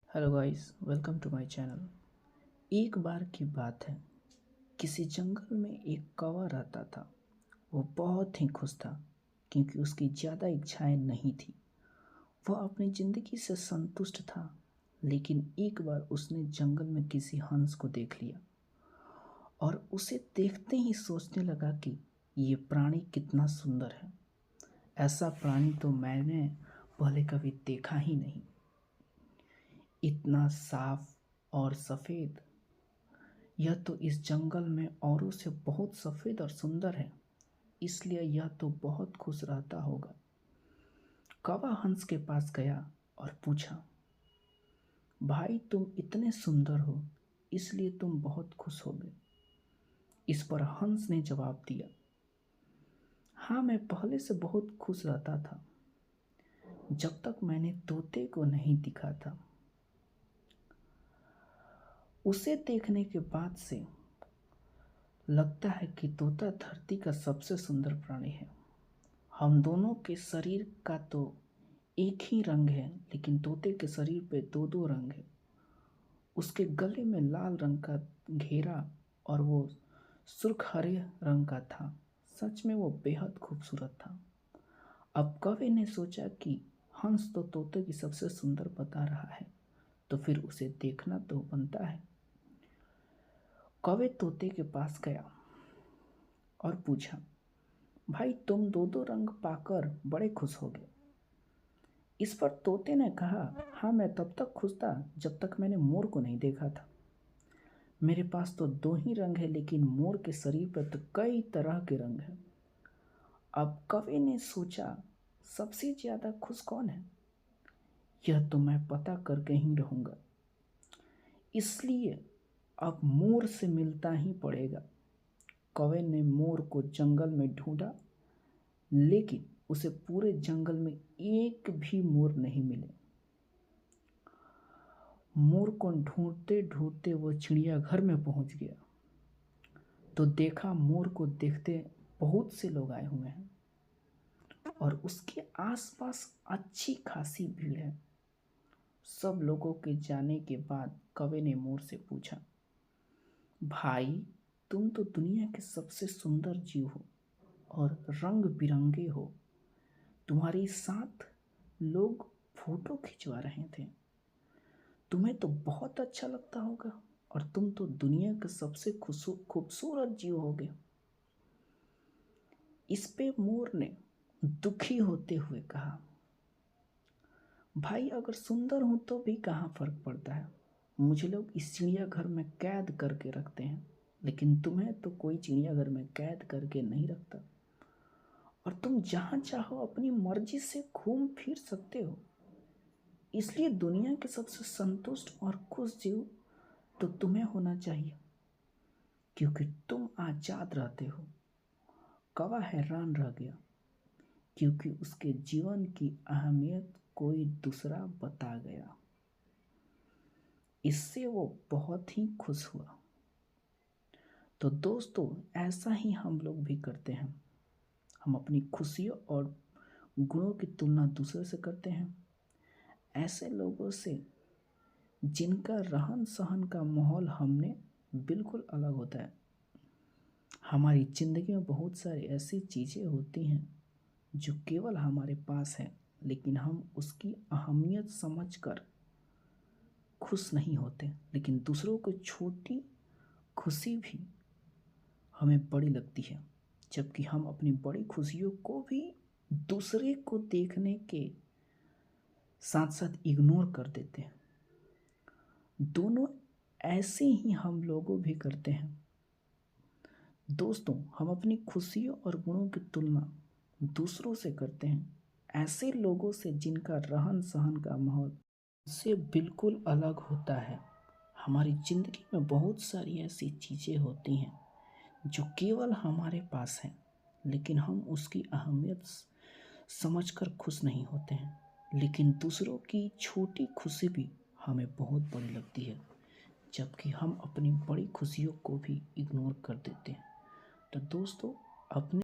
Hello guys, welcome to my channel. एक बार की बात है, किसी जंगल में एक कौवा रहता था। वो बहुत ही खुश था क्योंकि उसकी ज़्यादा इच्छाएं नहीं थी। वह अपनी ज़िंदगी से संतुष्ट था। लेकिन एक बार उसने जंगल में किसी हंस को देख लिया और उसे देखते ही सोचने लगा कि ये प्राणी कितना सुंदर है। ऐसा प्राणी तो मैंने पहले कभी देखा ही नहीं। इतना साफ और सफ़ेद, यह तो इस जंगल में औरों से बहुत सफ़ेद और सुंदर है, इसलिए यह तो बहुत खुश रहता होगा। कौवा हंस के पास गया और पूछा, भाई तुम इतने सुंदर हो, इसलिए तुम बहुत खुश होगे। इस पर हंस ने जवाब दिया, हाँ, मैं पहले से बहुत खुश रहता था, जब तक मैंने तोते को नहीं दिखा था। उसे देखने के बाद से लगता है कि तोता धरती का सबसे सुंदर प्राणी है। हम दोनों के शरीर का तो एक ही रंग है, लेकिन तोते के शरीर पे दो दो रंग है। उसके गले में लाल रंग का घेरा और वो सुर्ख हरे रंग का था। सच में वो बेहद खूबसूरत था। अब कवि ने सोचा कि हंस तो तोते की सबसे सुंदर बता रहा है, तो फिर उसे देखना तो बनता है। कवि तोते के पास गया और पूछा, भाई तुम दो दो रंग पाकर बड़े खुश होगे। इस पर तोते ने कहा, हाँ, मैं तब तक खुश था जब तक मैंने मोर को नहीं देखा था। मेरे पास तो दो ही रंग है, लेकिन मोर के शरीर पर तो कई तरह के रंग हैं। अब कवि ने सोचा, सबसे ज्यादा खुश कौन है, यह तो मैं पता करके ही रहूंगा। इसलिए अब मोर से मिलता ही पड़ेगा। कवि ने मोर को जंगल में ढूंढा, लेकिन उसे पूरे जंगल में एक भी मोर नहीं मिले। मोर को ढूंढते ढूंढते वो चिड़ियाघर में पहुंच गया, तो देखा मोर को देखते बहुत से लोग आए हुए हैं और उसके आसपास अच्छी खासी भीड़ है। सब लोगों के जाने के बाद कवि ने मोर से पूछा, भाई तुम तो दुनिया के सबसे सुंदर जीव हो और रंग बिरंगे हो। तुम्हारे साथ लोग फोटो खिंचवा रहे थे। तुम्हें तो बहुत अच्छा लगता होगा और तुम तो दुनिया के सबसे खूबसूरत जीव होगे। इस पे मोर ने दुखी होते हुए कहा, भाई अगर सुंदर हूं तो भी कहाँ फर्क पड़ता है। मुझे लोग इस चिड़ियाघर में कैद करके रखते हैं, लेकिन तुम्हें तो कोई चिड़ियाघर में कैद करके नहीं रखता और तुम जहाँ चाहो अपनी मर्जी से घूम फिर सकते हो। इसलिए दुनिया के सबसे संतुष्ट और खुश जीव तो तुम्हें होना चाहिए, क्योंकि तुम आजाद रहते हो। कौवा हैरान रह गया, क्योंकि उसके जीवन की अहमियत कोई दूसरा बता गया। इससे वो बहुत ही खुश हुआ। तो दोस्तों, ऐसा ही हम लोग भी करते हैं। हम अपनी खुशियों और गुणों की तुलना दूसरे से करते हैं, ऐसे लोगों से जिनका रहन सहन का माहौल हमने बिल्कुल अलग होता है। हमारी ज़िंदगी में बहुत सारी ऐसी चीज़ें होती हैं जो केवल हमारे पास है, लेकिन हम उसकी अहमियत समझकर खुश नहीं होते। लेकिन दूसरों को छोटी खुशी भी हमें बड़ी लगती है, जबकि हम अपनी बड़ी खुशियों को भी दूसरे को देखने के साथ साथ इग्नोर कर देते हैं। दोनों ऐसे ही हम लोगों भी करते हैं। दोस्तों, हम अपनी खुशियों और गुणों की तुलना दूसरों से करते हैं, ऐसे लोगों से जिनका रहन सहन का माहौल से बिल्कुल अलग होता है। हमारी ज़िंदगी में बहुत सारी ऐसी चीज़ें होती हैं जो केवल हमारे पास हैं, लेकिन हम उसकी अहमियत समझकर खुश नहीं होते हैं। लेकिन दूसरों की छोटी खुशी भी हमें बहुत बड़ी लगती है, जबकि हम अपनी बड़ी खुशियों को भी इग्नोर कर देते हैं। तो दोस्तों, अपने